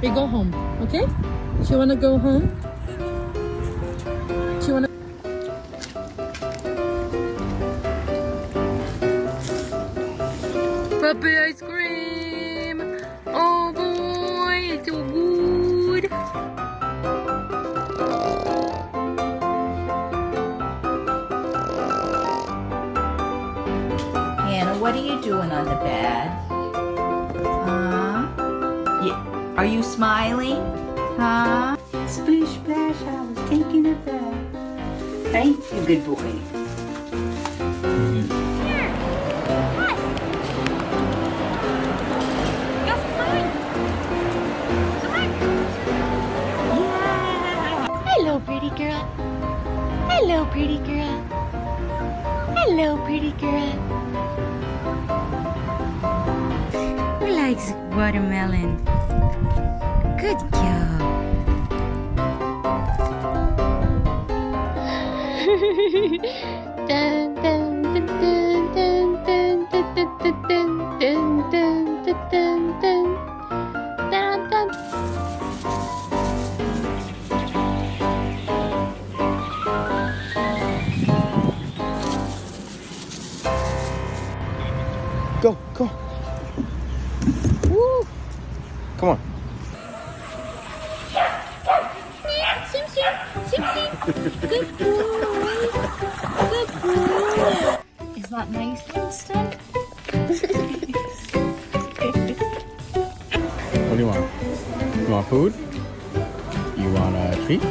We go home, okay? She wanna go home? She wanna... Puppy ice cream! Oh boy, it's so good! Hannah, what are you doing on the bed? Huh? Yeah. Are you smiling? Huh? Splish splash, I was taking a bath. Hey, you good boy. Hello, pretty girl. Hello, pretty girl. Hello, pretty girl. Who likes watermelon? Good girl. Dun, dun, dun, dun, dun, dun, dun, dun, dun, dun, dun, dun, dun. Dun, dun. Go, go. Woo. Come on. Sim, sim, sim, sim. Good boy. Good boy. Is that nice, Winston? What do you want? You want food? You want a treat? You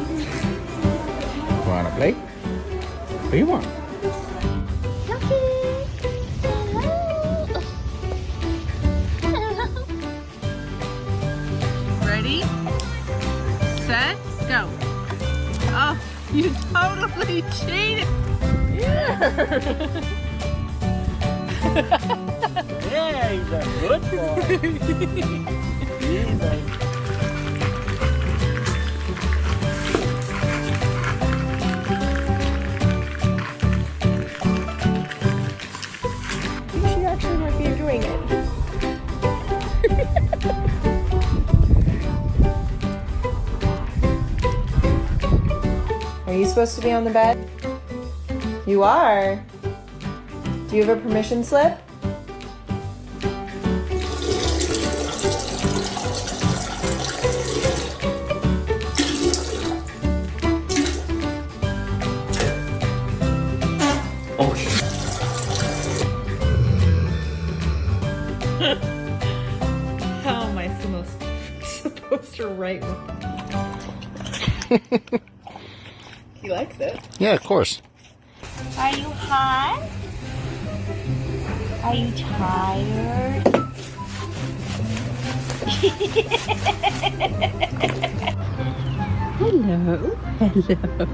want a plate? What do you want? Ready? Set? Go. Oh, you totally cheated. Yeah, he's a good boy. He's a... She actually might be enjoying it. Are you supposed to be on the bed? You are. Do you have a permission slip? How am I supposed to write with that? He likes it. Yeah, of course. Are you hot? Are you tired? Hello. Hello.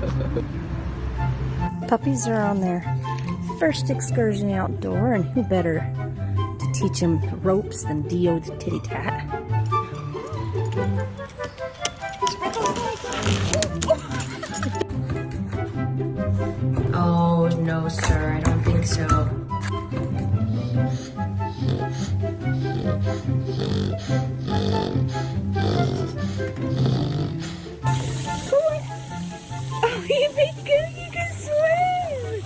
Puppies are on their first excursion outdoor, and who better to teach them ropes than Dio the Titty Tat? Oh, no, sir. I don't think so. Oh, you think you can swim?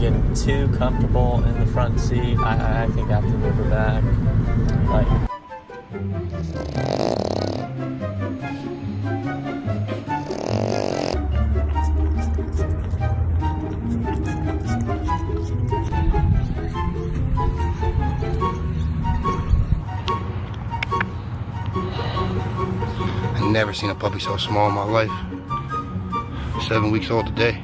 Getting too comfortable in the front seat. I think I have to move her back. Like... I've never seen a puppy so small in my life. 7 weeks old today.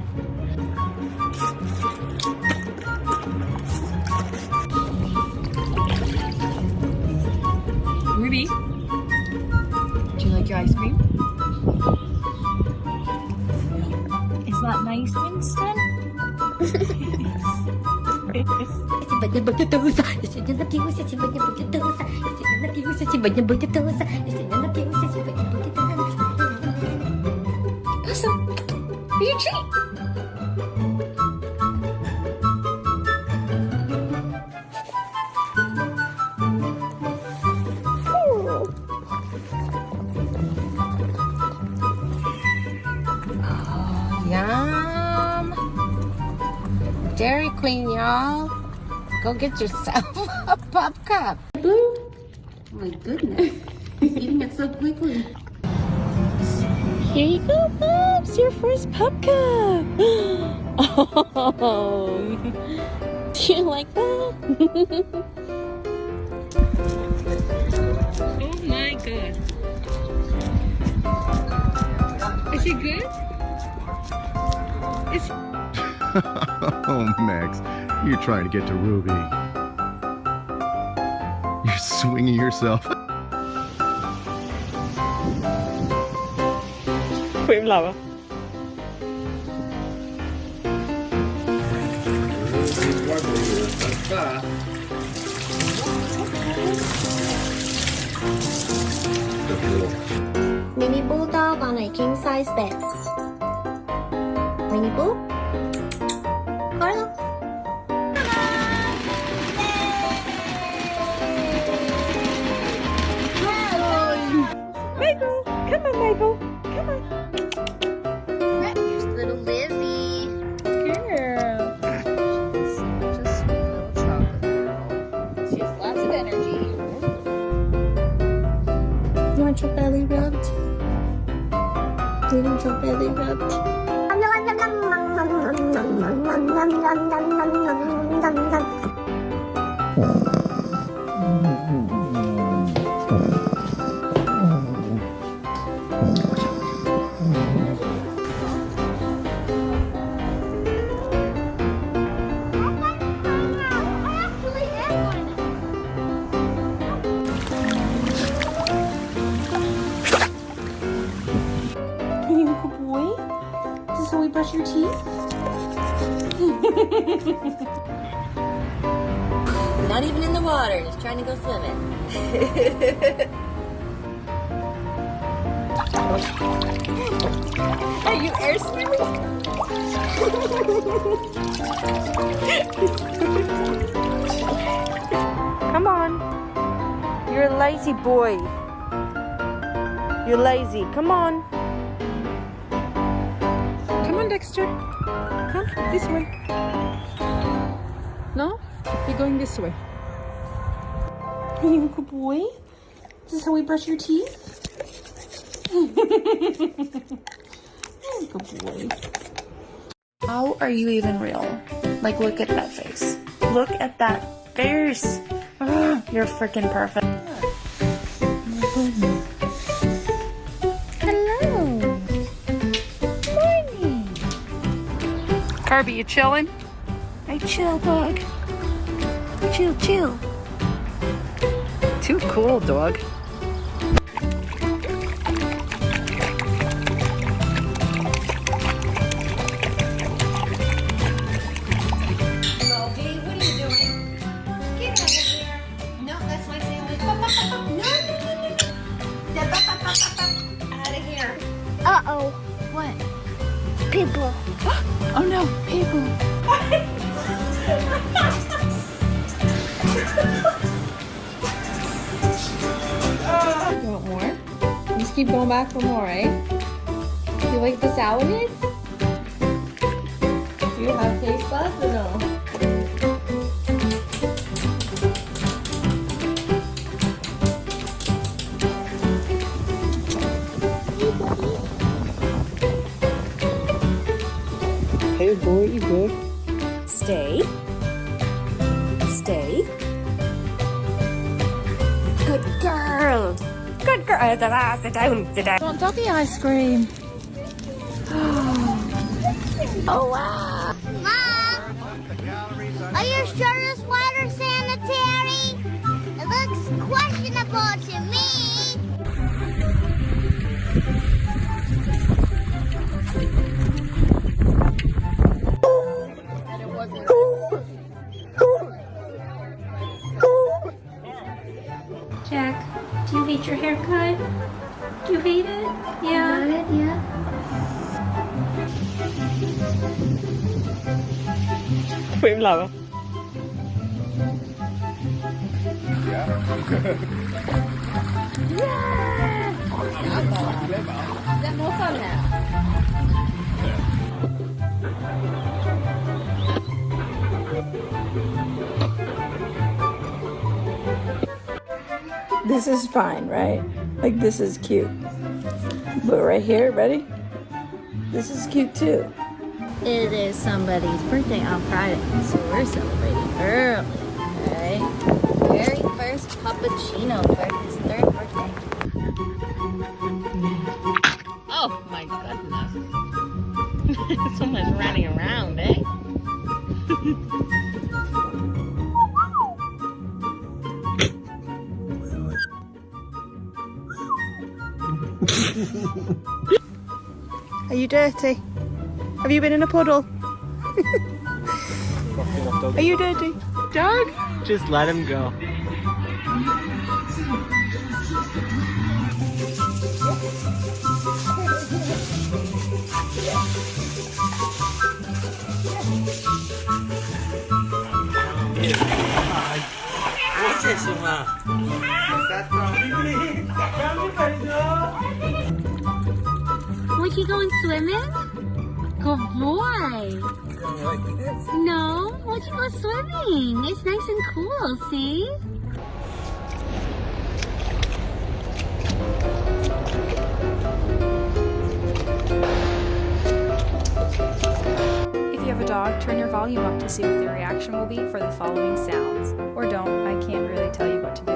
Ruby, do you like your ice cream? Is that nice, Winston? Awesome. Be your treat. Dairy Queen, y'all. Go get yourself a pup cup. Blue? Oh my goodness. He's eating it so quickly. Here you go, Bubs. Your first pup cup. Oh. Do you like that? Oh my god. Is she good? Is she... Oh, Max, you're trying to get to Ruby. You're swinging yourself. Queen lava. Mini bulldog on a king size bed. Winnie Pooh? Carlo? Michael! Come on, Michael! Come on! Here's little Lizzie. Girl! She's such a sweet little chocolate girl. She has lots of energy. You want your belly rubbed? Do you want your belly rubbed? Are you a good boy? Is this how we brush your teeth? Not even in the water, just trying to go swimming. Are you air swimming? Come on. You're a lazy boy. You're lazy. Come on. Come on, Dexter. Come this way. No? You're going this way. Are you a good boy? Is this how we brush your teeth? Good boy. How are you even real? Like, look at that face. Look at that face. You're freaking perfect. Hello. Morning. Kirby, you chilling? Hey, chill, dog. Chill, chill. Too cool, dog. Uh-oh. What? People. Oh no, people. You want more? Just keep going back for more, right? You like the sourness? Do you have taste buds or no? Hey, boy, you good? Stay. Stay. Good girl. Good girl. Sit down. Sit down. Want doggy ice cream? Oh, wow. Mom! Are you sure this water's sanitary? It looks questionable to me. Jack, do you hate your haircut? Do you hate it? Yeah. Yeah. Queen lava. Is that more fun now? This is fine, right? Like this is cute. But right here, ready? This is cute too. It is somebody's birthday on Friday, so we're celebrating early, right? Very first puppuccino for his 3rd birthday. Oh my goodness. So much running around, eh? Are you dirty? Have you been in a puddle? Are you dirty? Doug, just let him go. Would you going swimming? Good boy. No, would you go swimming? It's nice and cool, see? If you have a dog, turn your volume up to see what their reaction will be for the following sounds. Or don't, I can't really tell you what to do.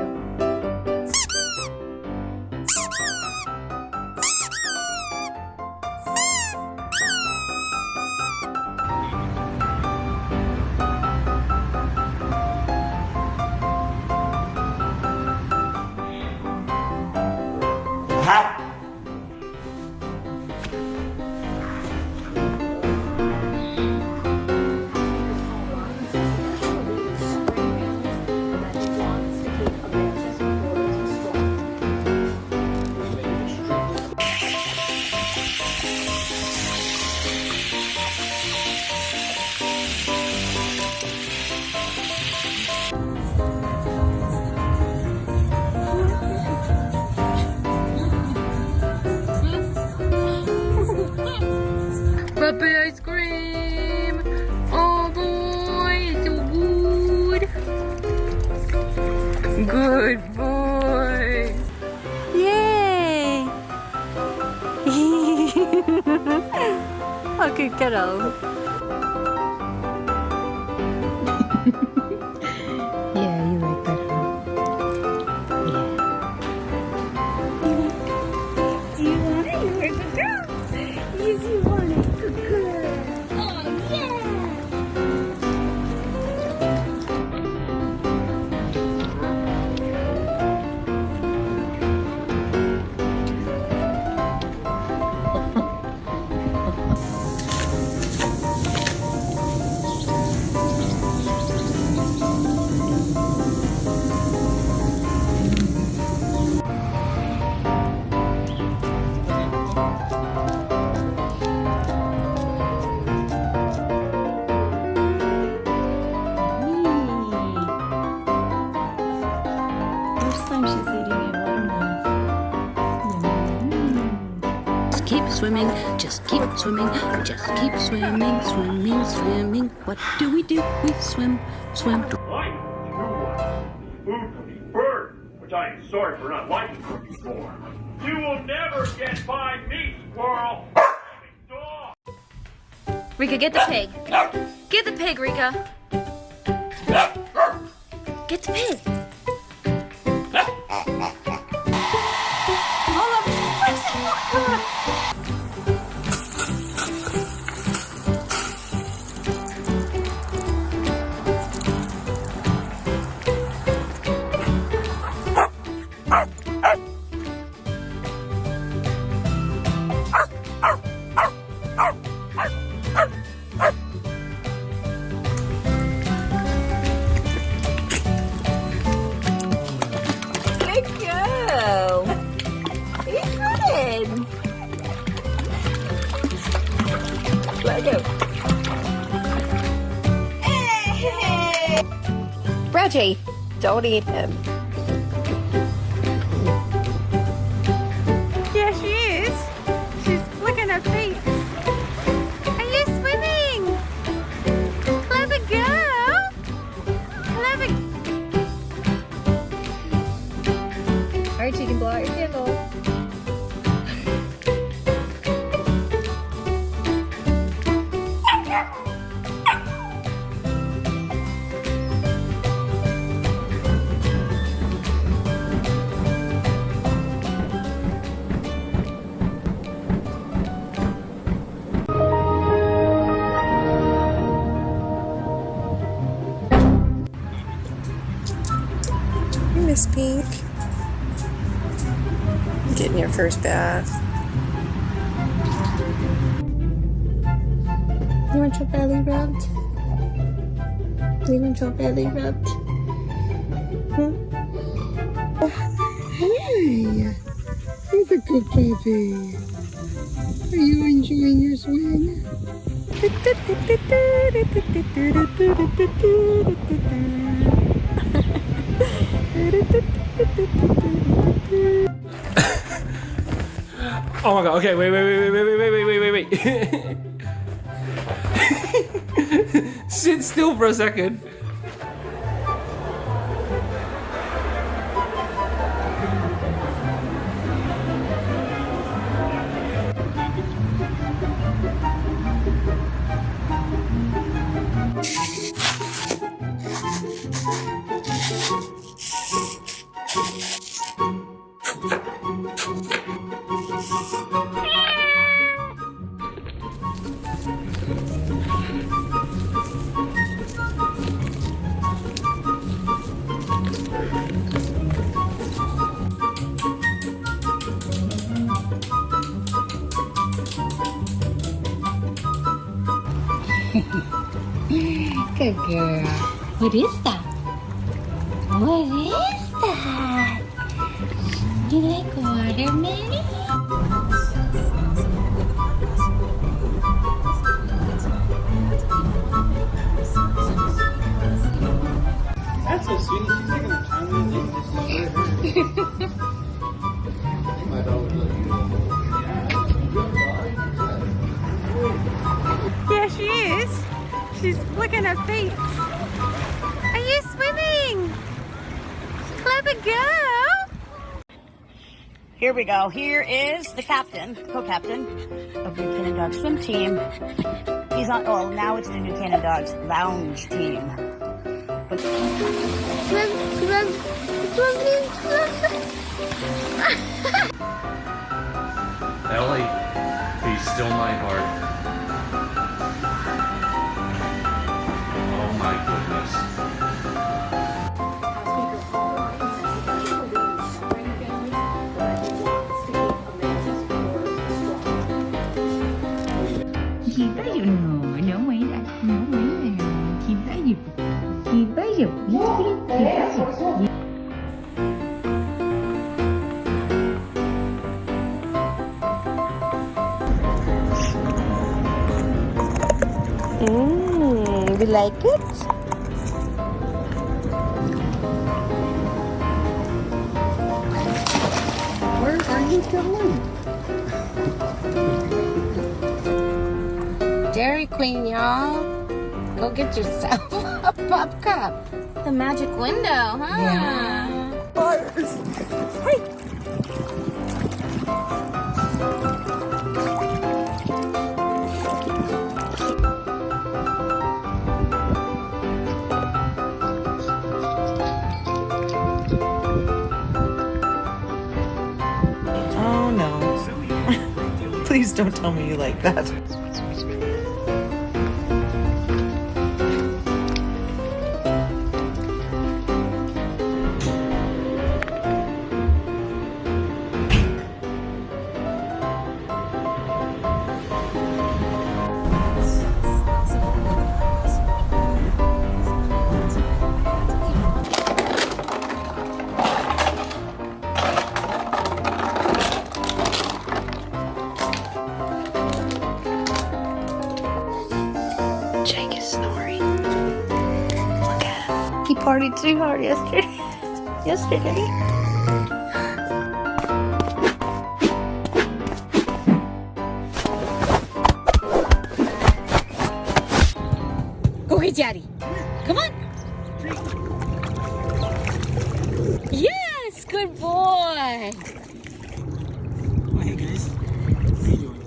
Puppy ice cream! Oh boy, it's so good! Good boy! Yay! Oh, good kiddo. Yeah, you like that, huh? Yeah. Do you want it? You're a good girl. Yes, you want it. Good girl. Oh, yeah. Keep swimming, just keep swimming, just keep swimming, swimming, swimming. What do? We swim, swim. Food to be bird, which I am sorry for not liking you before. You will never get by me, squirrel. Dog. Rika, get the pig. Get the pig, Rika. Get the pig. Good girl. He's good. Let go. Hey. Reggie, don't eat him. Yeah, she is. She's licking her feet. Are you swimming? Clever girl. Clever. Miss Pink. Getting your first bath. You want your belly rubbed? You want your belly rubbed? Huh? Oh, hey! He's a good puppy. Are you enjoying your swing? Oh my god, okay, wait. Sit still for a second. Good girl. What is that? What is that? You like watermelon? That's so sweet. She's taking the time to think this is for her. My dog would look Yeah, she is. She's licking her feet. Are you swimming? Clever girl. Here we go. Here is the captain, co-captain of the New Cannon Dogs swim team. He's on, oh, now it's the New Cannon Dogs lounge team. But Ellie, be still my heart. Oh my goodness. Kita no way, kita You like it? Where are you going? Dairy Queen, y'all. Go get yourself a pop cup. The magic window, huh? Yeah. Hey! Oh no. Please don't tell me you like that. Jake is snoring. Look at him. He partied too hard yesterday. Go get Daddy. Come on. Yes, good boy. Oh, hey guys. How you doing?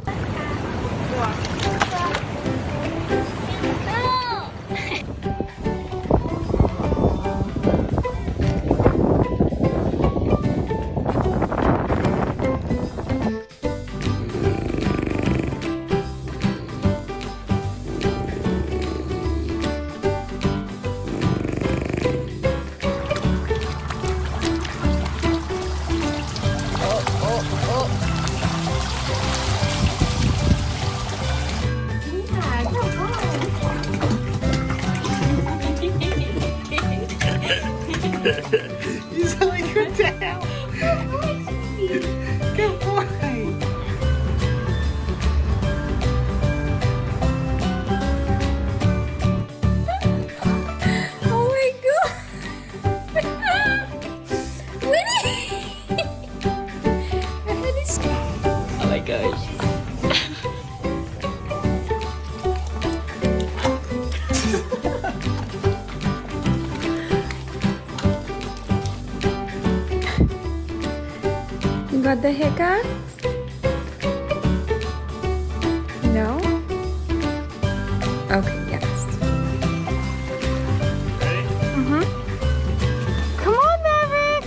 got the hiccups? No? Okay, yes. Mm-hmm. Come on, Maverick!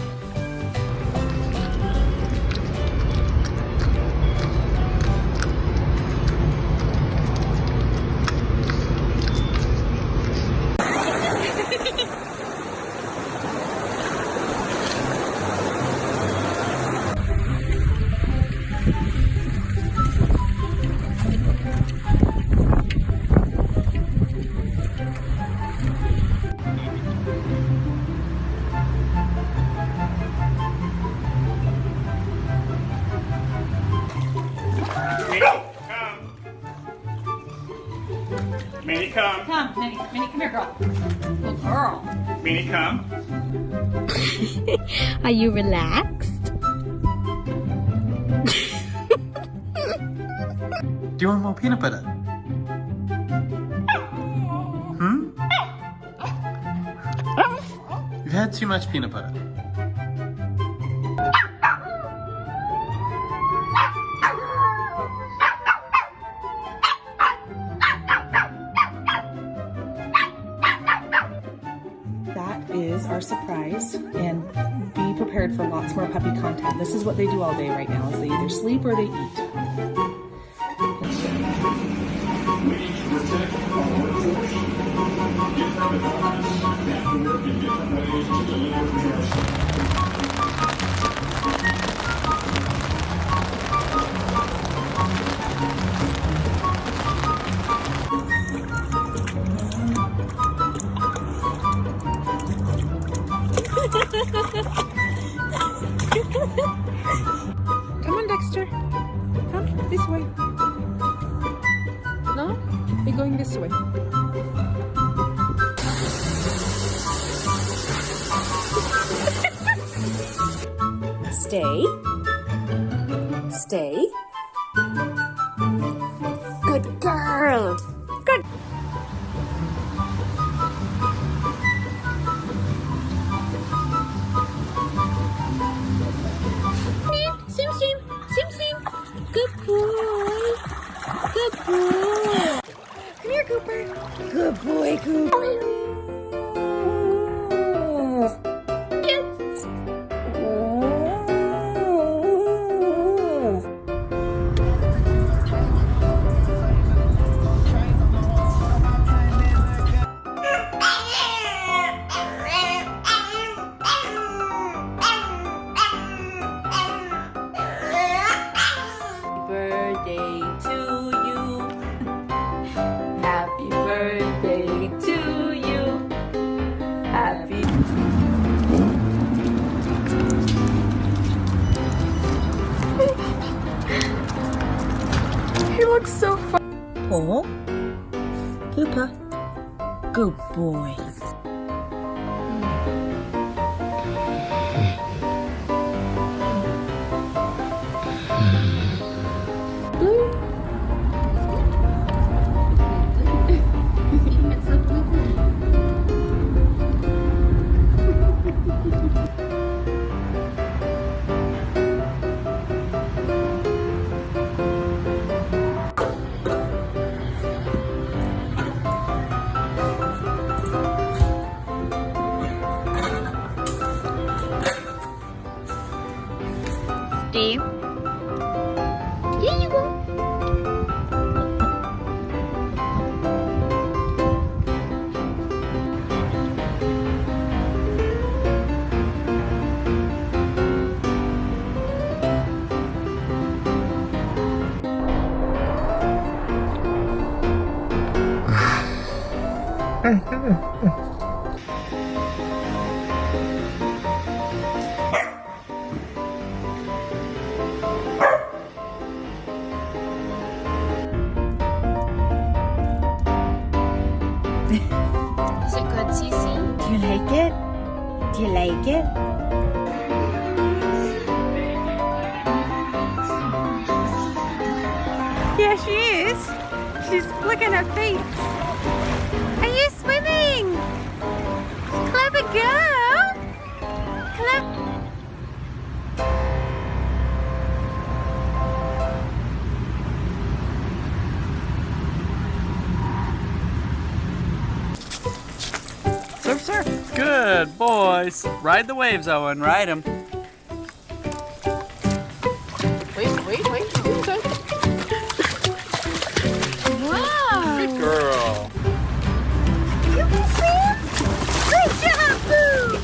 Minnie, come. Come, Minnie, come here, girl. Little girl. Minnie, come. Are you relaxed? Do you want more peanut butter? Hmm? You've had too much peanut butter. That is our surprise, and be prepared for lots more puppy content. This is what they do all day right now, is they either sleep or they eat. Come on, Dexter. Come this way. No? We're going this way. Stay. Stay. Good girl. Good. Sim Sim, Sim Sim. Good boy. Good boy. Come here, Cooper. Good boy, Cooper. Birthday to you. Happy birthday to you. Happy. He looks so fun. Paul. Cooper. Good boy. Steve. Here you go. Is it good, Cece? Do you like it? Do you like it? Yeah, she is. She's licking her feet. Are you swimming? Clever girl. surf. Good boys. Ride the waves, Owen. Ride them. Wait. Wow. Good girl. You can swim? Great job, Boo!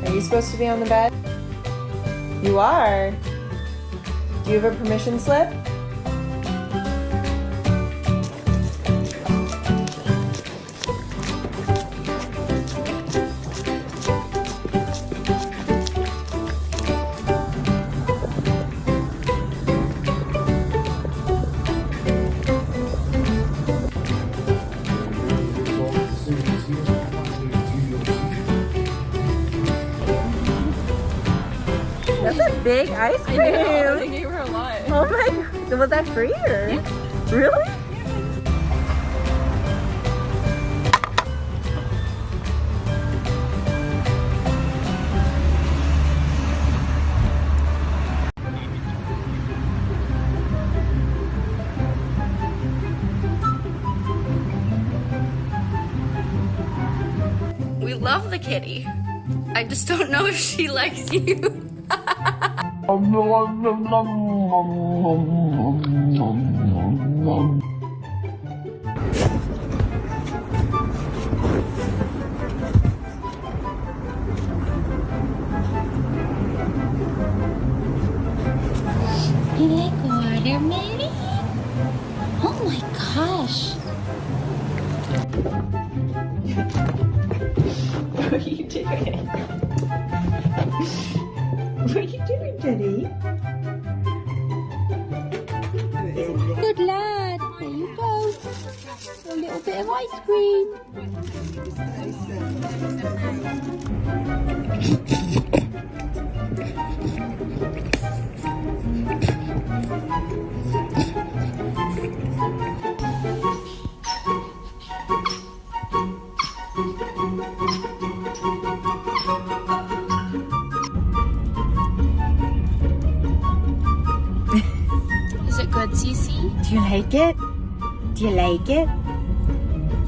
Are you supposed to be on the bed? You are. Do you have a permission slip? That's a big ice cream. I know, they gave her a lot. Oh my god. Was that free or? Yeah. Really? We love the kitty. I just don't know if she likes you. You like watermelon? Oh my gosh. What are you doing? What are you doing, Teddy? Good lad. There you go. A little bit of ice cream. Is it good, Cece? Do you like it? Do you like it?